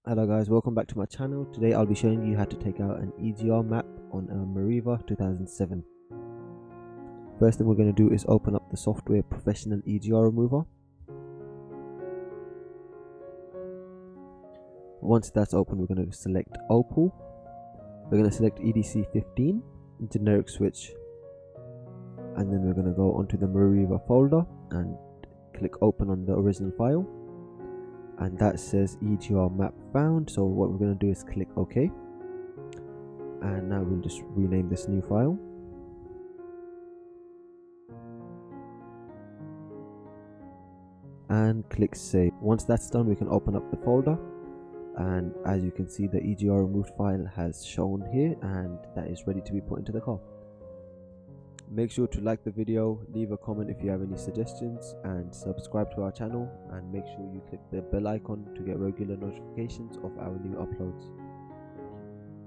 Hello guys, welcome back to my channel. Today I'll be showing you how to take out an EGR map on a Meriva 2007. First thing we're going to do is open up the software Professional EGR Remover. Once that's open, we're going to select opel. We're going to select EDC 15, generic switch, and then we're going to go onto the Meriva folder and click open on the original file. And that says EGR map found, so what we're going to do is click OK, and now we'll just rename this new file. And click save. Once that's done, we can open up the folder, and as you can see, the EGR removed file has shown here, and that is ready to be put into the car. Make sure to like the video, leave a comment if you have any suggestions, and subscribe to our channel, and make sure you click the bell icon to get regular notifications of our new uploads.